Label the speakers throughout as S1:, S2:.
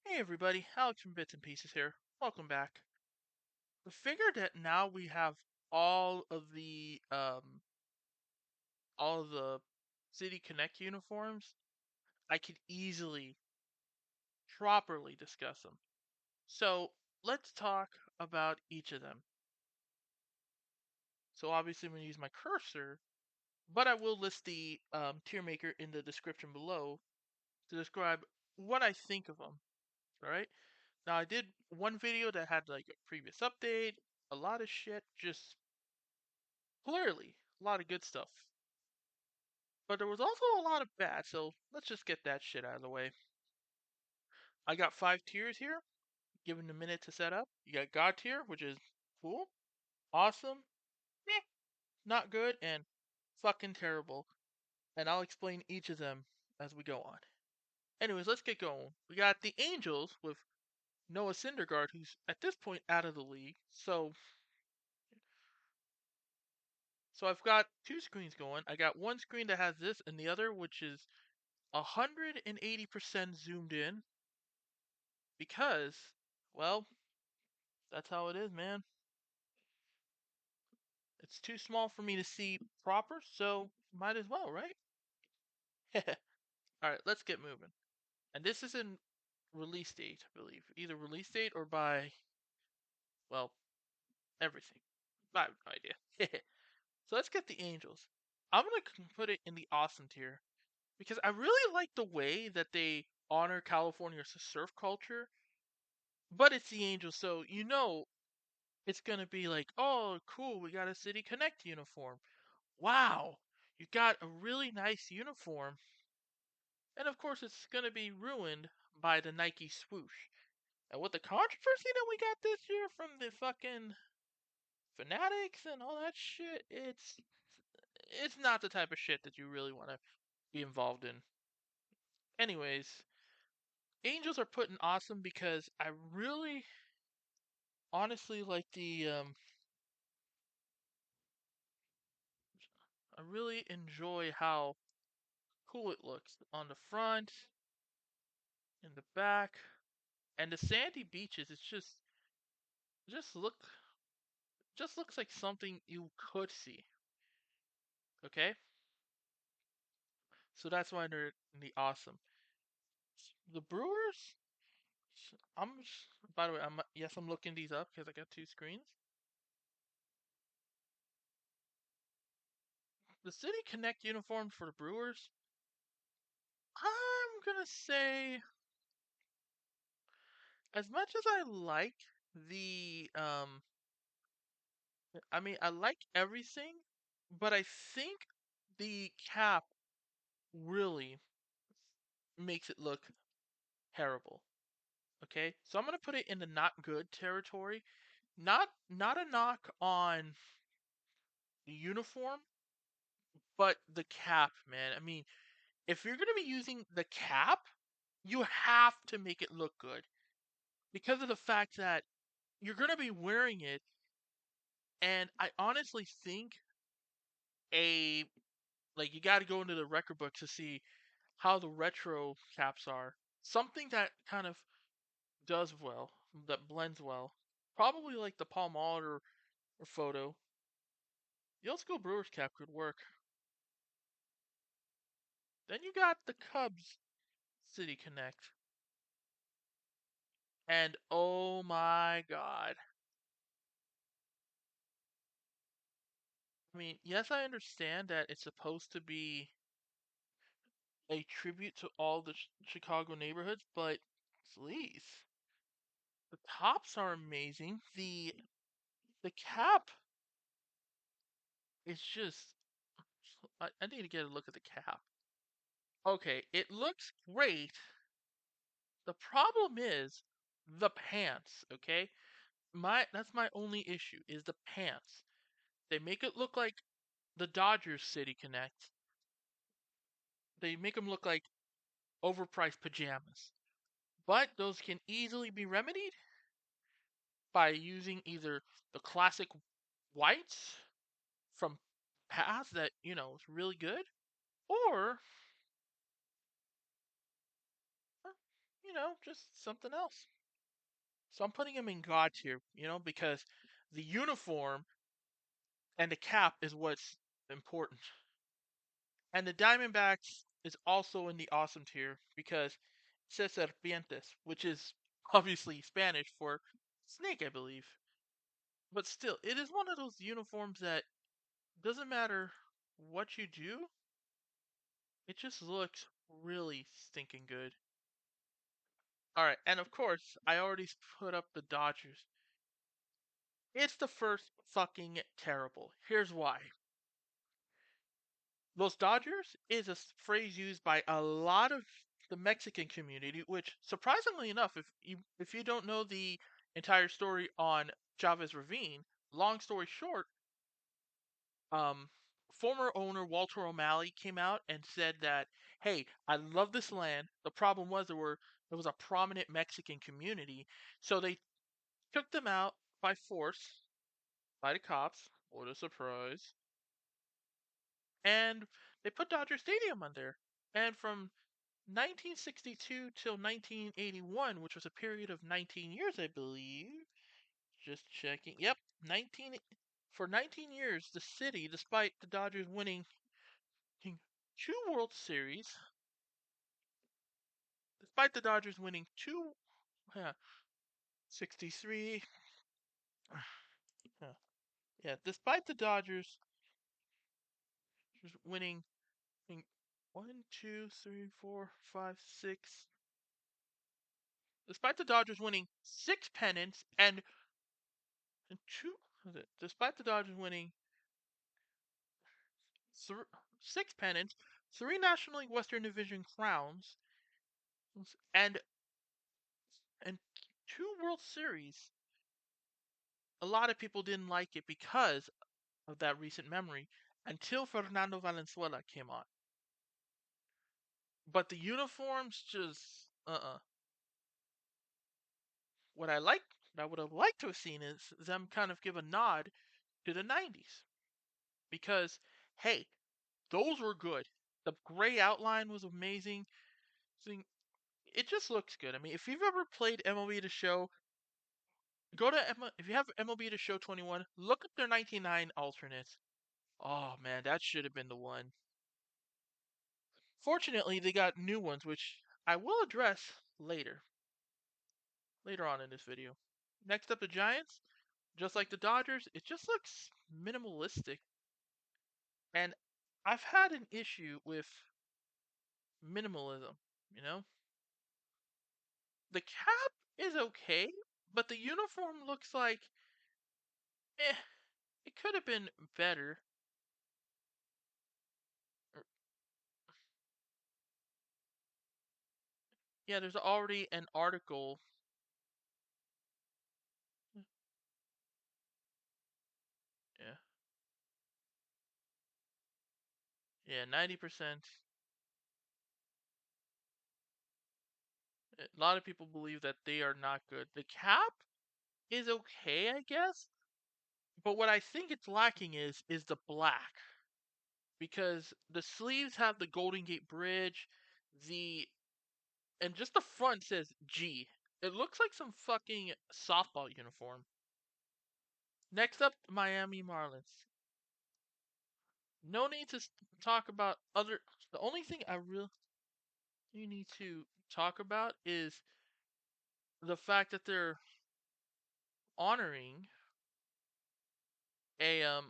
S1: Hey everybody, Alex from Bits and Pieces here. Welcome back. I figured that now we have all of the all of the City Connect uniforms, I could easily properly discuss them. So let's talk about each of them. So obviously I'm going to use my cursor, but I will list the Tiermaker in the description below to describe what I think of them. All right. Now I did one video that had like a previous update, a lot of shit, just clearly a lot of good stuff. But there was also a lot of bad, so let's just get that shit out of the way. I got 5 tiers here, given a minute to set up. You got God tier, which is cool, awesome, eh, not good, and fucking terrible. And I'll explain each of them as we go on. Anyways, let's get going. We got the Angels with Noah Syndergaard, who's at this point out of the league. So I've got two screens going. I got one screen that has this, and the other which is 180% zoomed in because, well, that's how it is, man. It's too small for me to see proper, so might as well, right? Alright, let's get moving. And this is in release date, I believe. Either release date or by, well, everything. I have no idea. So let's get the Angels. I'm going to put it in the awesome tier because I really like the way that they honor California's surf culture, but it's the Angels, so it's going to be like, oh, cool, we got a City Connect uniform. Wow, you got a really nice uniform. And of course, it's going to be ruined by the Nike swoosh. And with the controversy that we got this year from the fucking fanatics and all that shit, it's not the type of shit that you really want to be involved in. Anyways, Angels are put in awesome because I really honestly like I really enjoy how cool it looks on the front, in the back, and the sandy beaches. It's just look just looks like something you could see. Okay, so that's why they're the awesome. The Brewers. I'm. By the way, I'm looking these up because I got two screens. The City Connect uniform for the Brewers. I'm gonna say, as much as I like the I mean, I like everything, but I think the cap really makes it look terrible. Okay, so I'm gonna put it in the not good territory. Not a knock on the uniform, but the cap, man. I mean, if you're gonna be using the cap, you have to make it look good because of the fact that you're gonna be wearing it, and I honestly think a like you got to go into the record book to see how the retro caps are. Something that kind of does well, that blends well. Probably like the Palmolive or photo. The old school Brewers cap could work. Then you got the Cubs City Connect. And oh my god. I mean, yes, I understand that it's supposed to be a tribute to all the Chicago neighborhoods, but please. The tops are amazing. The cap is just I need to get a look at the cap. Okay, it looks great. The problem is the pants, okay? That's my only issue is the pants. They make it look like the Dodgers City Connect. They make them look like overpriced pajamas. But those can easily be remedied by using either the classic whites from past that, is really good, or just something else. So I'm putting him in God tier, because the uniform and the cap is what's important. And the Diamondbacks is also in the awesome tier because it says serpientes, which is obviously Spanish for snake, I believe. But still, it is one of those uniforms that doesn't matter what you do, it just looks really stinking good. Alright, and of course, I already put up the Dodgers. It's the first fucking terrible. Here's why. Los Dodgers is a phrase used by a lot of the Mexican community, which surprisingly enough, if you don't know the entire story on Chavez Ravine, long story short, um, former owner Walter O'Malley came out and said that, "Hey, I love this land. The problem was there was a prominent Mexican community, so they took them out by force by the cops. What a surprise! And they put Dodger Stadium on there. And from 1962 till 1981, which was a period of 19 years, I believe. Just checking. Yep, 19 for 19 years, the city, despite the Dodgers winning two World Series, despite the Dodgers winning two, 63, yeah, despite the Dodgers winning one, two, three, four, five, six, despite the Dodgers winning six pennants and two, despite the Dodgers winning th- six pennants, three National League Western Division crowns, and and two World Series. A lot of people didn't like it because of that recent memory until Fernando Valenzuela came on. But the uniforms just What I would have liked to have seen is them kind of give a nod to the 90s because hey, those were good. The gray outline was amazing. It just looks good. I mean, if you've ever played MLB The Show, if you have MLB The Show 21, look up their 99 alternates. Oh man, that should have been the one. Fortunately, they got new ones, which I will address later on in this video. Next up, the Giants. Just like the Dodgers, it just looks minimalistic. And I've had an issue with minimalism, you know? The cap is okay, but the uniform looks like eh, it could have been better. Yeah, there's already an article. Yeah. Yeah, 90%. A lot of people believe that they are not good. The cap is okay, I guess, but what I think it's lacking is the black because the sleeves have the Golden Gate Bridge, the and just the front says G. It looks like some fucking softball uniform. Next up, Miami Marlins. No need to talk about other. The only thing I really need to talk about is the fact that honoring a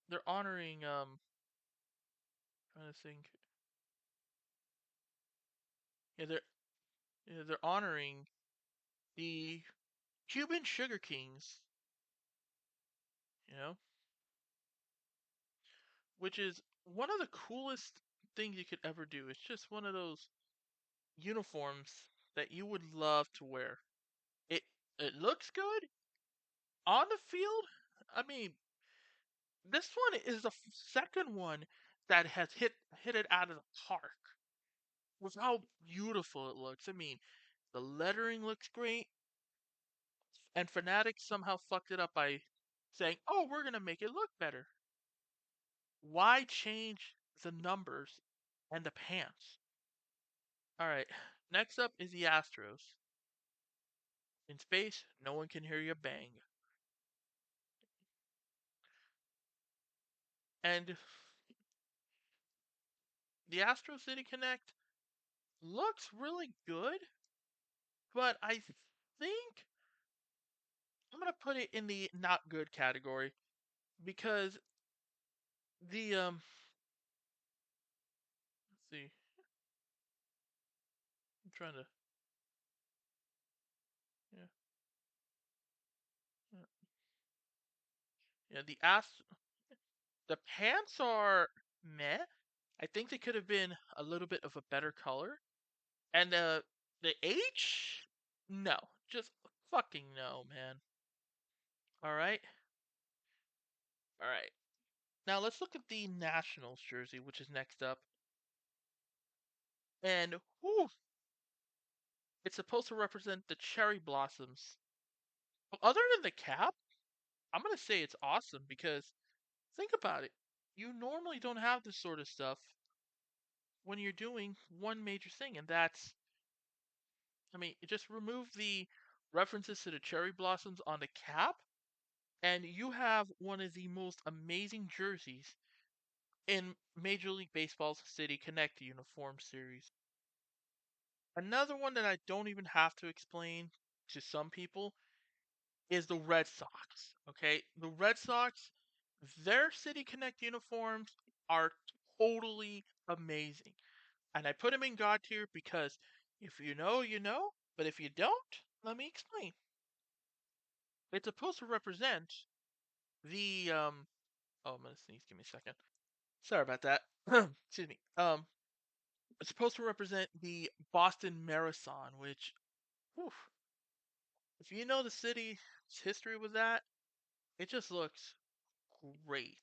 S1: they're honoring trying to think. Yeah, they're honoring the Cuban Sugar Kings, you know, which is one of the coolest things you could ever do. It's just one of those uniforms that you would love to wear. It it looks good on the field. I mean, this one is the second one that has hit it out of the park with how beautiful it looks. I mean, the lettering looks great, and Fanatics somehow fucked it up by saying, "Oh, we're gonna make it look better." Why change the numbers and the pants? All right. Next up is the Astros. In space, no one can hear you bang. And the Astro City Connect looks really good, but I think I'm gonna put it in the not good category because the let's see, I'm trying to yeah yeah, yeah the pants are meh. I think they could have been a little bit of a better color, and the H no, just fucking no, man. All right, all right. Now let's look at the Nationals jersey, which is next up, and whew, it's supposed to represent the cherry blossoms. But other than the cap, I'm gonna say it's awesome because think about it. You normally don't have this sort of stuff when you're doing one major thing, and that's, I mean, just remove the references to the cherry blossoms on the cap, and you have one of the most amazing jerseys in Major League Baseball's City Connect uniform series. Another one that I don't even have to explain to some people is the Red Sox. Okay, the Red Sox, their City Connect uniforms are totally amazing, and I put them in God tier because if you know, you know. But if you don't, let me explain. It's supposed to represent the Oh, I'm gonna sneeze. Give me a second. Sorry about that. Excuse me. It's supposed to represent the Boston Marathon, which, whew, if you know the city's history with that, it just looks great.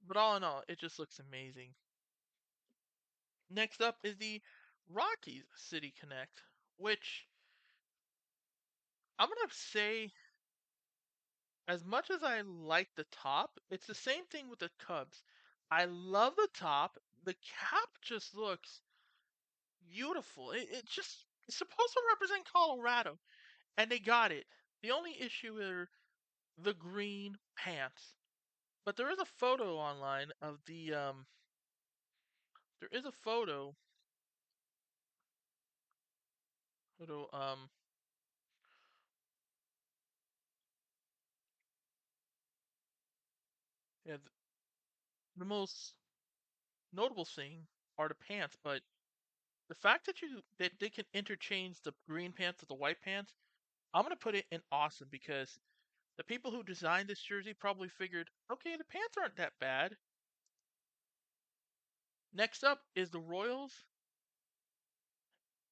S1: But all in all, it just looks amazing. Next up is the Rockies City Connect, which I'm gonna say, as much as I like the top, it's the same thing with the Cubs. I love the top. The cap just looks beautiful. It's supposed to represent Colorado, and they got it. The only issue are the green pants. But there is a photo online of the there is a photo yeah, the most notable thing are the pants, but the fact that they can interchange the green pants with the white pants, I'm gonna put it in awesome because the people who designed this jersey probably figured, okay, the pants aren't that bad. Next up is the Royals,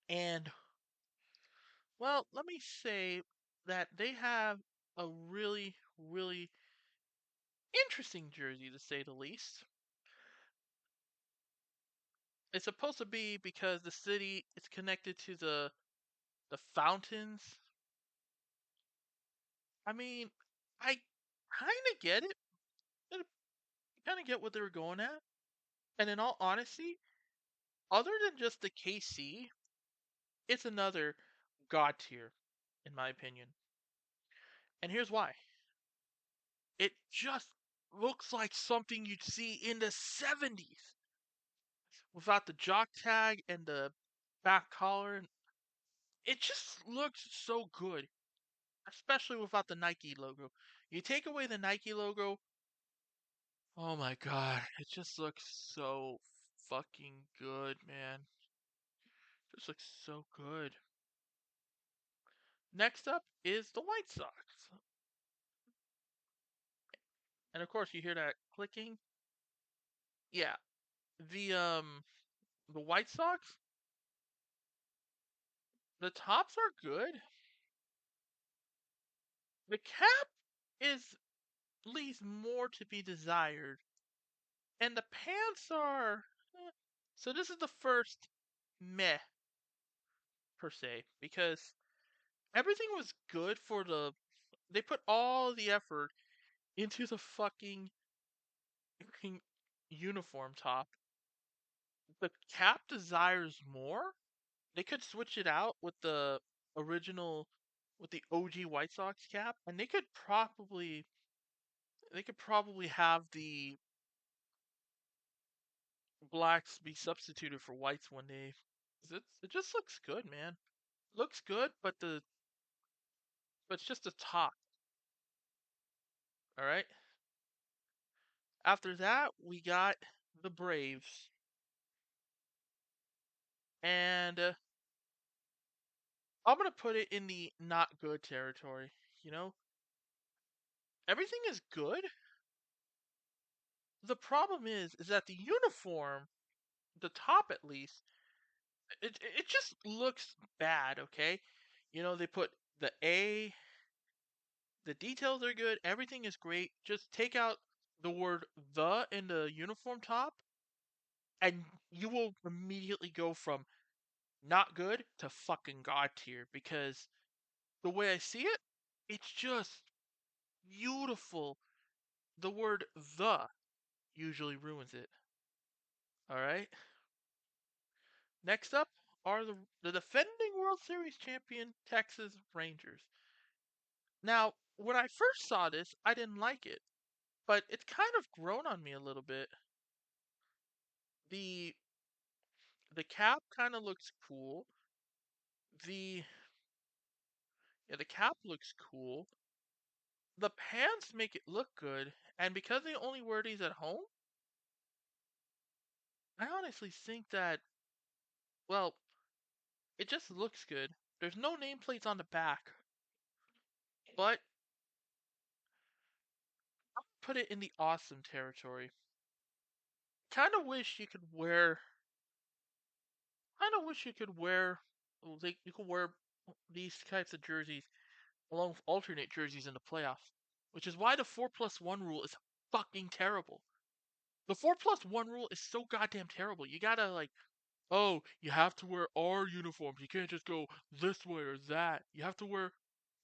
S1: and well, let me say that they have a really, really interesting jersey to say the least. It's supposed to be because the city is connected to the fountains. I mean, I kind of get it. I kind of get what they were going at. And in all honesty, other than just the KC, it's another god tier, in my opinion. And here's why. It just looks like something you'd see in the 70s without the jock tag and the back collar. It just looks so good, especially without the Nike logo. You take away the Nike logo, oh my god, it just looks so fucking good, man. It just looks so good. Next up is the White Sox. And of course you hear that clicking. Yeah, the White Sox, the tops are good. The cap is leaves more to be desired. And the pants are so this is the first meh per se because everything was good for they put all the effort into the fucking uniform top. the cap desires more, they could switch it out with the original, with the OG White Sox cap, and they could probably have the blacks be substituted for whites one day. 'Cause it just looks good, man. Looks good, but it's just a top. All right. After that, we got the Braves, and I'm gonna put it in the not good territory. You know, everything is good. The problem is that the uniform, the top at least, it just looks bad. Okay, they put the A, the details are good, everything is great. Just take out the word "the" in the uniform top, and you will immediately go from not good to fucking god tier, because the way I see it, it's just beautiful. The word "the" usually ruins it. All right. Next up are the defending World Series champion Texas Rangers. Now, when I first saw this, I didn't like it, but it's kind of grown on me a little bit. The the cap kind of looks cool. The the cap looks cool. The pants make it look good, and because they only wear these at home, I honestly think that, well, it just looks good. There's no nameplates on the back, but put it in the awesome territory. Kind of wish you could wear. Kind of wish you could wear. Like you could wear these types of jerseys along with alternate jerseys in the playoffs, which is why the 4+1 rule is fucking terrible. The 4+1 rule is so goddamn terrible. You gotta like, oh, you have to wear our uniforms. You can't just go this way or that. You have to wear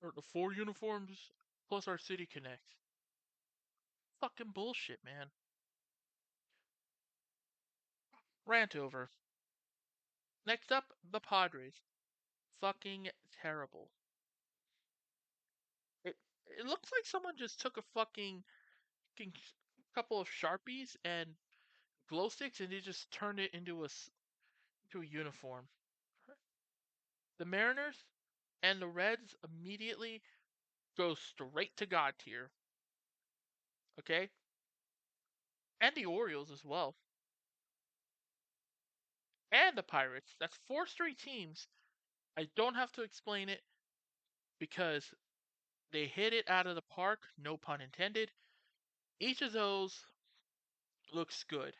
S1: the 4 uniforms plus our City Connects. Fucking bullshit, man. Rant over. Next up, the Padres. Fucking terrible. It it looks like someone just took a fucking couple of Sharpies and glow sticks and they just turned it into a uniform. The Mariners and the Reds immediately go straight to God tier. Okay? And the Orioles as well. And the Pirates. That's 4 straight teams. I don't have to explain it because they hit it out of the park, no pun intended. Each of those looks good.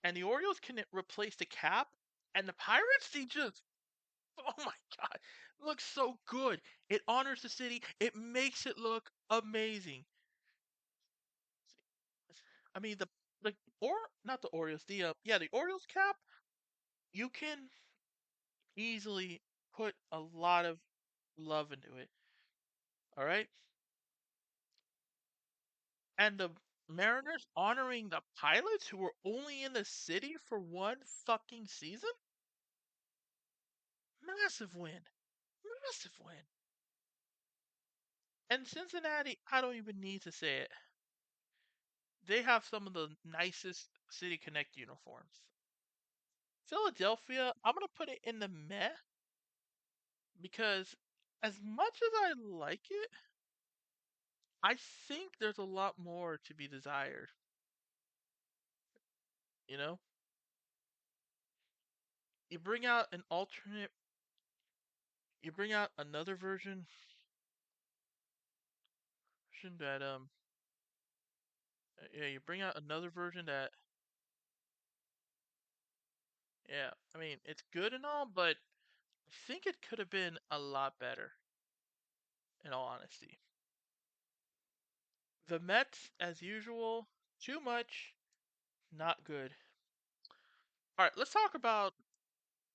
S1: And the Orioles can replace the cap, and the Pirates, they just, oh my god, looks so good. It honors the city. It makes it look amazing. I mean, or not the Orioles, the Orioles cap. You can easily put a lot of love into it. All right, and the Mariners honoring the Pilots, who were only in the city for one fucking season. Massive win, massive win. And Cincinnati, I don't even need to say it. They have some of the nicest City Connect uniforms. Philadelphia, I'm gonna put it in the meh because as much as I like it, I think there's a lot more to be desired. You know, you bring out an alternate, you bring out another version that yeah, you bring out another version that, yeah, I mean it's good and all, but I think it could have been a lot better. In all honesty, the Mets, as usual, too much, not good. All right, let's talk about.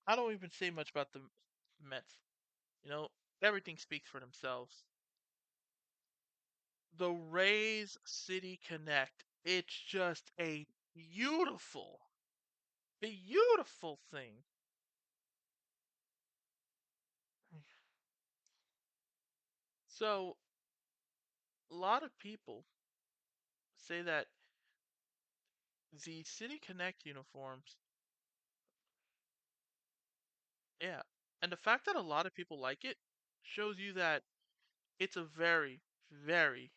S1: I don't even say much about the Mets. You know, everything speaks for themselves. The Rays City Connect. It's just a beautiful. beautiful thing. So, a lot of people say that the City Connect uniforms, yeah, and the fact that a lot of people like it shows you that it's a very, very,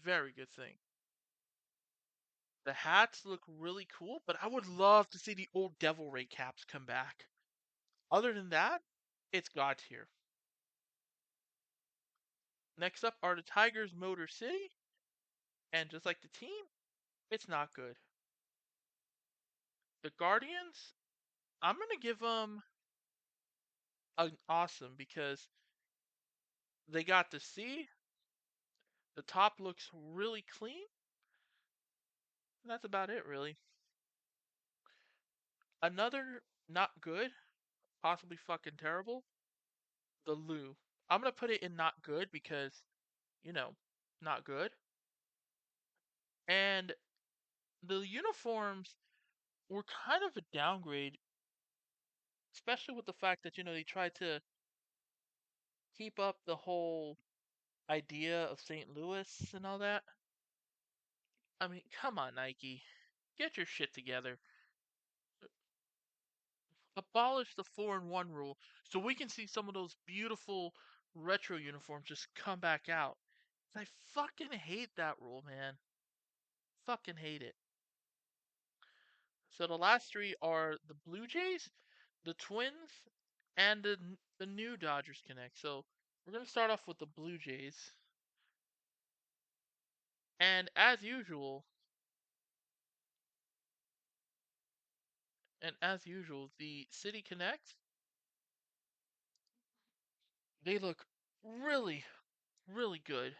S1: very good thing. The hats look really cool, but I would love to see the old Devil Ray caps come back. Other than that, it's God tier. Next up are the Tigers Motor City, and just like the team, it's not good. The Guardians, I'm gonna give them an awesome because they got to see the top looks really clean. And that's about it, really. Another not good, possibly fucking terrible, the Lou. I'm gonna put it in not good because, you know, not good. And the uniforms were kind of a downgrade, especially with the fact that, they tried to keep up the whole idea of St. Louis and all that. I mean, come on, Nike. Get your shit together. Abolish the 4-in-1 rule so we can see some of those beautiful retro uniforms just come back out. I fucking hate that rule, man. Fucking hate it. So the last three are the Blue Jays, the Twins, and the new Dodgers Connect. So we're gonna start off with the Blue Jays, and as usual, the City Connect, they look really, really good.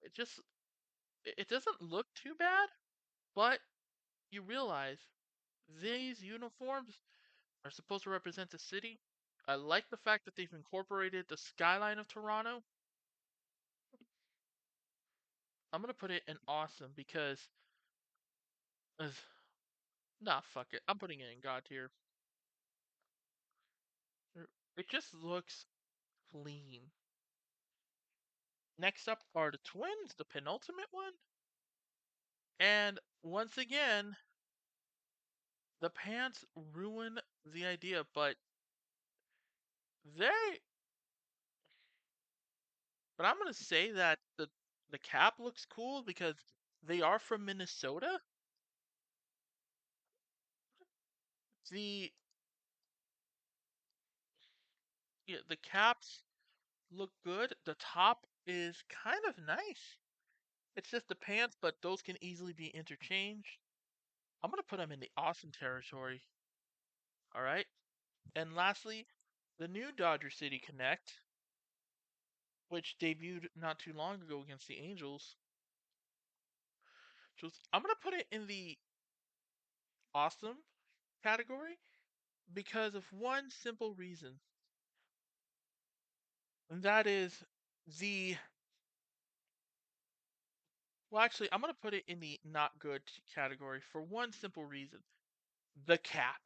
S1: It just it doesn't look too bad, but you realize these uniforms are supposed to represent the city. I like the fact that they've incorporated the skyline of Toronto. I'm gonna put it in awesome because uh, nah, fuck it. I'm putting it in God tier. It just looks clean. Next up are the Twins, the penultimate one. And once again, the pants ruin the idea, they but I'm gonna say that the cap looks cool because they are from Minnesota. The Yeah, the caps look good. The top is kind of nice. It's just the pants, but those can easily be interchanged. I'm gonna put them in the awesome territory. All right. And lastly, the new Dodger City Connect, which debuted not too long ago against the Angels. I'm gonna put it in the awesome category because of one simple reason, and that is the well, actually, I'm gonna put it in the not good category for one simple reason. The cap.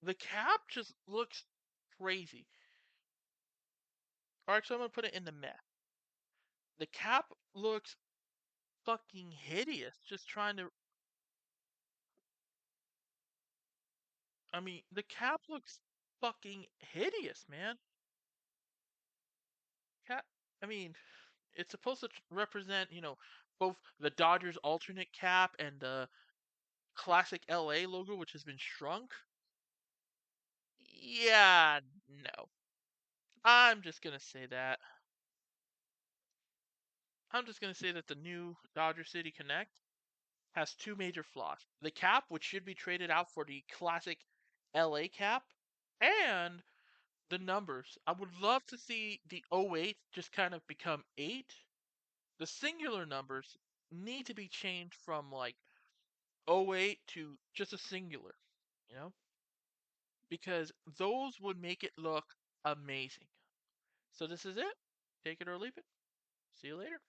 S1: The cap just looks crazy. Or actually, I'm gonna put it in the meh. The cap looks fucking hideous. Just trying to. I mean, the cap looks fucking hideous, man. Cap. I mean, it's supposed to represent, both the Dodgers alternate cap and the classic LA logo, which has been shrunk. Yeah, no. I'm just gonna say that. I'm just gonna say that the new Dodger City Connect has two major flaws. The cap, which should be traded out for the classic LA cap, and the numbers. I would love to see the '08 just kind of become 8. The singular numbers need to be changed from like '08 to just a singular, you know? Because those would make it look amazing. So this is it. Take it or leave it. See you later.